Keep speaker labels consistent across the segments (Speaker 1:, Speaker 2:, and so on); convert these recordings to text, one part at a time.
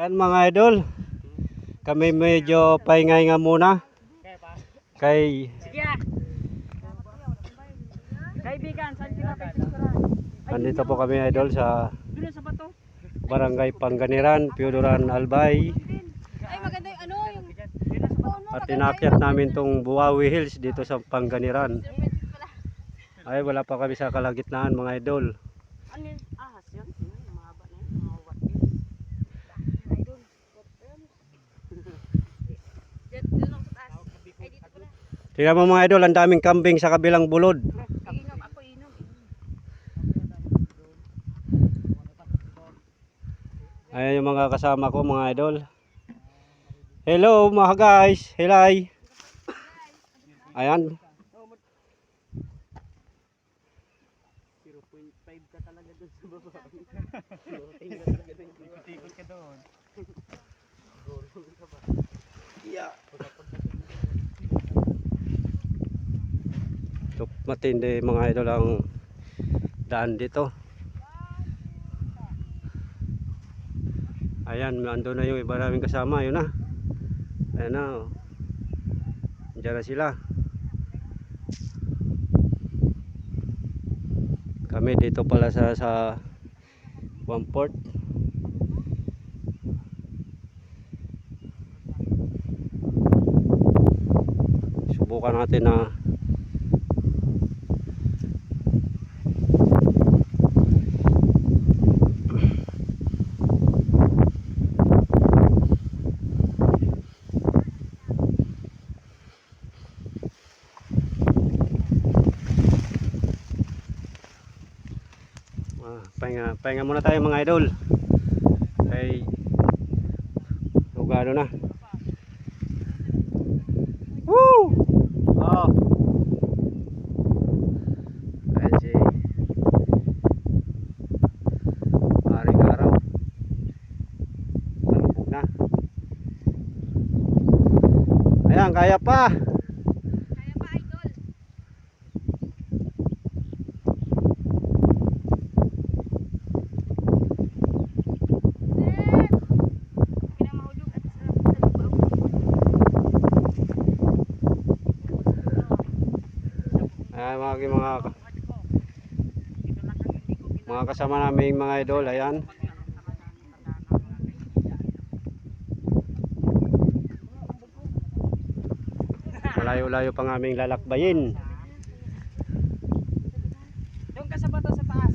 Speaker 1: Yan mga idol, kami medyo paingay nga muna. Kay
Speaker 2: kaibigan, saan sila kayo?
Speaker 1: andito po kami idol sa Barangay Pangganiran, Piodoran, Albay.
Speaker 2: Ay maganda yung ano yung
Speaker 1: At inakyat namin tong Buawi Hills dito sa Pangganiran. Ay wala pa kami sa kalagitnaan mga idol.
Speaker 2: ano yun? Ahas yun? Mahaba na yun, mahawat yun. Idol. Dito lang sa taas. Ay dito pala.
Speaker 1: Tingnan mo mga idol, ang daming kambing sa kabilang bulod.
Speaker 2: Inom ako, inom.
Speaker 1: Ayan yung mga kasama ko mga idol. Hello mga guys, helay. Ayan.
Speaker 2: 0.5 ka talaga dun sa baba. Ikot ka doon.
Speaker 1: So, matindi mga idol ang daan dito. Ayan, ando na yung iba namin kasama, yun na. Ayan na. Oh. Diyan na sila. Kami dito pala sa One Port. Subukan natin na pahinga muna tayo mga idol. Kay lugado na. Woo! Oh. Ayan si Paring Araw. Talupog na. Ayan, kaya pa.
Speaker 2: Kaya pa, idol. Pinamahulog at sarap sa lupaw.
Speaker 1: Ayan mga kasama namin mga idol. Ayan. Malayo-layo pang aming lalakbayin.
Speaker 2: Doon ka sa bato sa taas.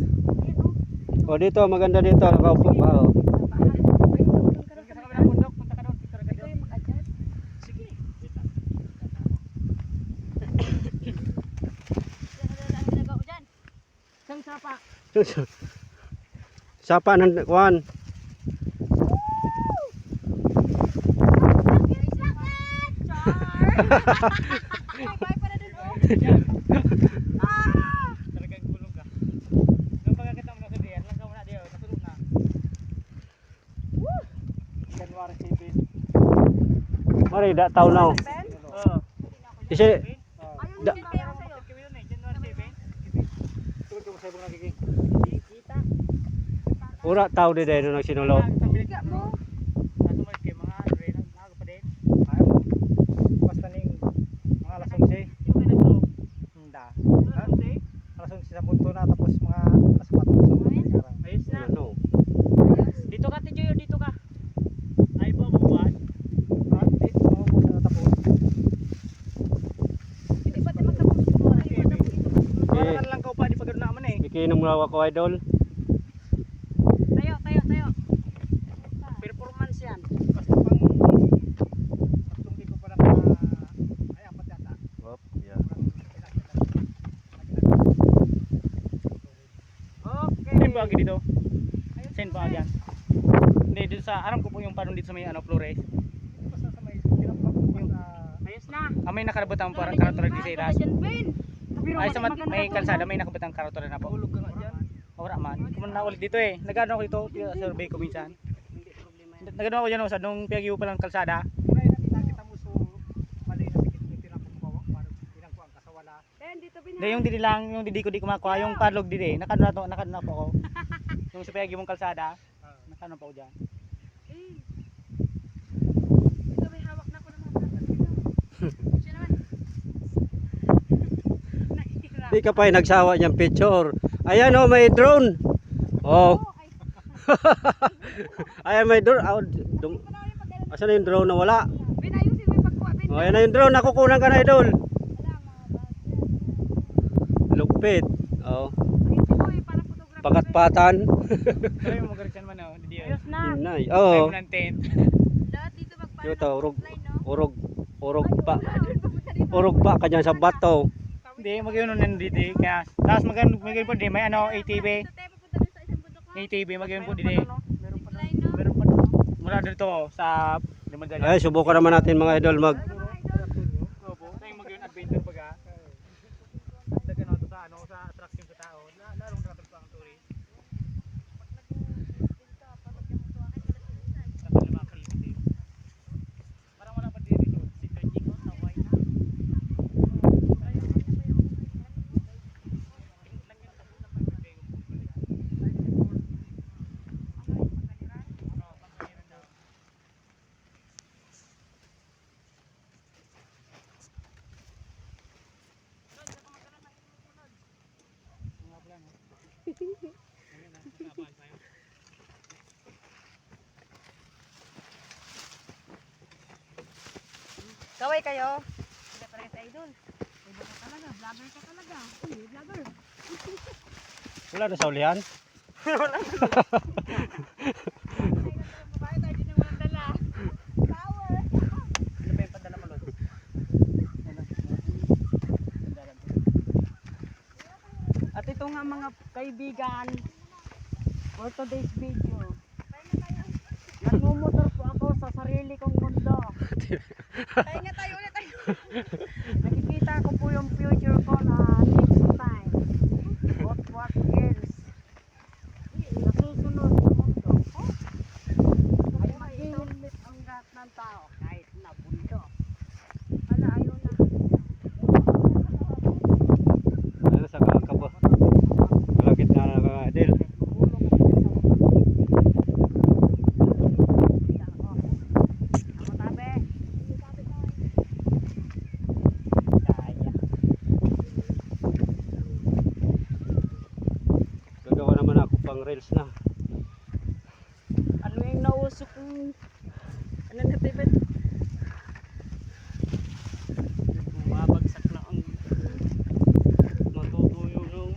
Speaker 1: O dito, maganda dito. Nakaupo pa. Oh.
Speaker 2: Doon ka sa kabilang bundok, punta ka doon. Ikaw yung mag-adjust. Sige. Sang sapa.
Speaker 1: Sapa ng kuhan.
Speaker 2: Bye para dun oh. Talagang gulong ka. Nung pagkakita mo na sa diyan, lang ka muna diyan, kasulog na. January 7.
Speaker 1: Mari, da taon na.
Speaker 2: Oo.
Speaker 1: Isi,
Speaker 2: Ayun
Speaker 1: Da-
Speaker 2: din kaya sa'yo. January 7. Tulog ko sa ibang nagiging. Kita.
Speaker 1: ura tao di dahil nung nagsinulo.
Speaker 2: Higa mo. Kaso may kay mga ano rin, ako pa din. Basta ning mga alas 11. Hindi mo kayo nagtulog? Hindi. Alas 11 sa punto na, tapos mga alas 4 sa mga ayos na.
Speaker 1: Ano?
Speaker 2: Dito ka, Tijoy, dito ka. Ay ba mo ba? Dito mo sa natapos. Hindi ba tayo matapos? Para lang ka pa, di pa gano'n naman eh.
Speaker 1: Ikinom mo ako idol.
Speaker 2: Tayo. Performance yan. Basta pang tatlong ligo pa lang na ay apat yata.
Speaker 1: Op, yeah.
Speaker 2: Okay. Saan ba dito? Saan ba dyan? Hindi, dito sa, aram ko po yung parang dito sa may ano, Flores. Basta sa may, ayos na. May nakalabot ang parang karotora di sa iras. Ay sa may kalsada, may nakabot ang karotora na po. Hulog ka nga dyan. Ora man. Kuman na ulit dito eh. Nagano ako dito, survey ko minsan. Nagano ako dyan sa nung piyagyo pa lang kalsada. Kita mo so mali na pikit mo tinapong para pinagkuan ka sa wala. Hindi yung didi lang, yung didi ko di kumakuha, yung padlog didi. Nakano po ako. Yung sa piyagyo mong kalsada, nakano pa ako diyan.
Speaker 1: Hindi ka pa nagsawa niyang picture. Ayan oh, may drone. Oh. Ayan may drone. Oh, asan na yung drone na wala?
Speaker 3: Binayusin mo yung pagkuha.
Speaker 1: Oh, ayan na yung drone. Nakukunan ka na, idol. Lupit. Oh. Pakat-patan.
Speaker 2: Pero yung magalit man oh, di ayos na.
Speaker 1: Inay.
Speaker 2: Oh.
Speaker 1: Oh.
Speaker 2: Ng tent.
Speaker 3: Lahat dito magpala.
Speaker 1: Dito, urog pa kanya sa bato.
Speaker 2: Hindi, magiging nandito kaya tapos magiging po di may ano ATV. ATV magiging po di. Meron pa doon. Mula dito sa Limadali.
Speaker 1: Ay, subukan naman natin mga idol mag
Speaker 2: Opo, tayo magiging adventure baga. Dagan to sa ano sa attraction sa tao. Lalong dapat pa ang tourist. Parang wala pa dito. Si Kajiko saway na.
Speaker 3: Kaway kayo. Sila talaga sa idol. Idol ka talaga. Vlogger ka talaga. Uy, vlogger.
Speaker 1: wala na sa ulihan.
Speaker 3: Babae tayo din ang walang dala. Power.
Speaker 2: Ano ba yung padala mo Lord?
Speaker 4: At ito nga mga kaibigan, for today's video, nagmumotor po ako sa sarili kong mundo.
Speaker 3: Tayo nga tayo ulit tayo.
Speaker 4: Nakikita ko po yung future ko na next time. What else? Sa susunod sa mundo. Ay mag-iinit ang lahat ng tao kahit na bundo. Hala, ayaw na.
Speaker 1: Ano sa kakabo? Kalagit na mga idol.
Speaker 4: Ako tabi.
Speaker 1: Gagawa naman ako pang reels na.
Speaker 4: Ano yung nausok kong ano na tibet?
Speaker 2: Bumabagsak na ang matutuyo ng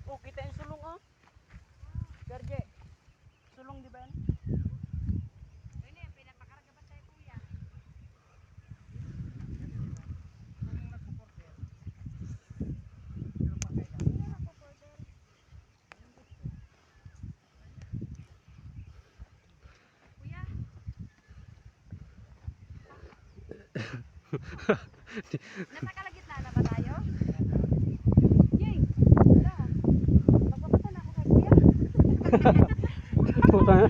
Speaker 4: Oh, kita yung sulong oh. Garje. Sulong di ba yan?
Speaker 3: Nasa kalagitnaan na ba tayo? Yay! Wala. Magpapata na ako kay kuya.
Speaker 1: Puta na.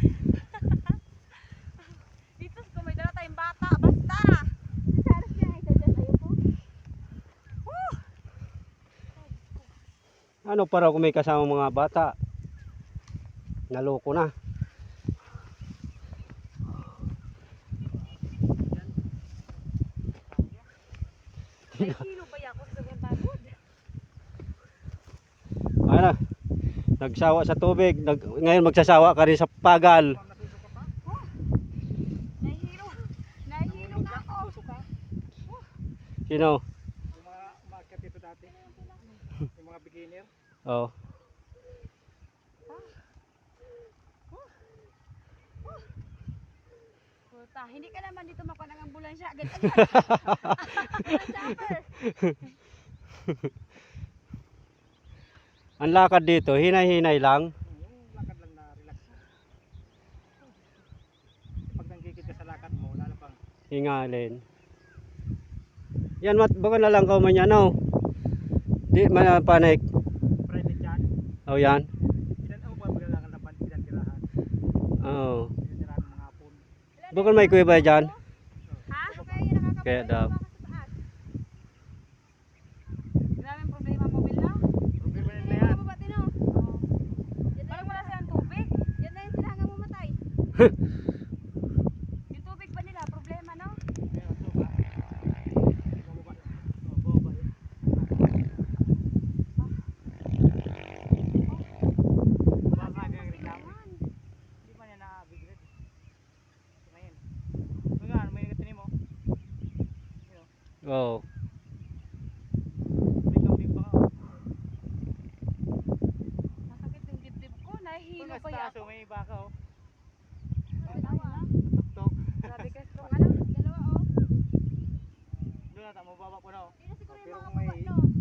Speaker 3: Dito kung may dala tayong bata. Basta! Saras niya. Ito dyan tayo po.
Speaker 1: Ano para kung may kasama mga bata? Naloko na.
Speaker 3: May kilo ba yan ako sa sobrang pagod?
Speaker 1: Ano? Nagsawa sa tubig. Ngayon magsasawa ka rin sa pagal.
Speaker 3: Nahihilo. Nahihilo na ako.
Speaker 1: Sino?
Speaker 2: yung mga umakyat dito dati. Yung mga beginner.
Speaker 1: Oh.
Speaker 3: Puta, hindi ka naman dito makuha ng ambulansya. Agad-agad. Ambulansya.
Speaker 1: Ang lakad dito, hinay-hinay lang.
Speaker 2: Yung lakad lang na relax. Pag nanggigit ka sa lakad
Speaker 1: hingalin. Yan mat baka na lang ka man yan no. Di man panik.
Speaker 2: Private yan.
Speaker 1: Oh yan.
Speaker 2: Ilan ang pagkakalangan na pansilan tirahan.
Speaker 1: Oh.
Speaker 2: Tirahan ng mga hapon.
Speaker 1: Baka may kuya ba dyan?
Speaker 3: Ha? Kaya nakakapagod.
Speaker 1: Kaya daw.
Speaker 3: Grabe ang problema mo, Bill, no?
Speaker 2: Problema
Speaker 3: Hindi
Speaker 2: na
Speaker 3: na
Speaker 2: yan.
Speaker 3: mababati, no? Parang wala silang tubig. Yan na yung silangang mamatay. Yung tubig ba nila, problema, no?
Speaker 2: Ayan, suka. Bababa. Oh, bababa yun. Baka nagreklamo. Hindi pa niya na-bigret. Ngayon. Mga ano, may nagatinim mo?
Speaker 1: Oh.
Speaker 2: May kaunting pa ka.
Speaker 3: Masakit yung dibdib ko. Nahihilo
Speaker 2: Kung
Speaker 3: pa
Speaker 2: nasa taas,
Speaker 3: ako.
Speaker 2: oh, may baka oh.
Speaker 3: Dalawa.
Speaker 2: Tuktok.
Speaker 3: Grabe ka strong, ano? Dalawa, oh.
Speaker 2: Doon nata, mababa po na oh.
Speaker 3: Hindi na siguro
Speaker 2: Pero
Speaker 3: yung
Speaker 2: kung
Speaker 3: mga
Speaker 2: may-
Speaker 3: baba, no?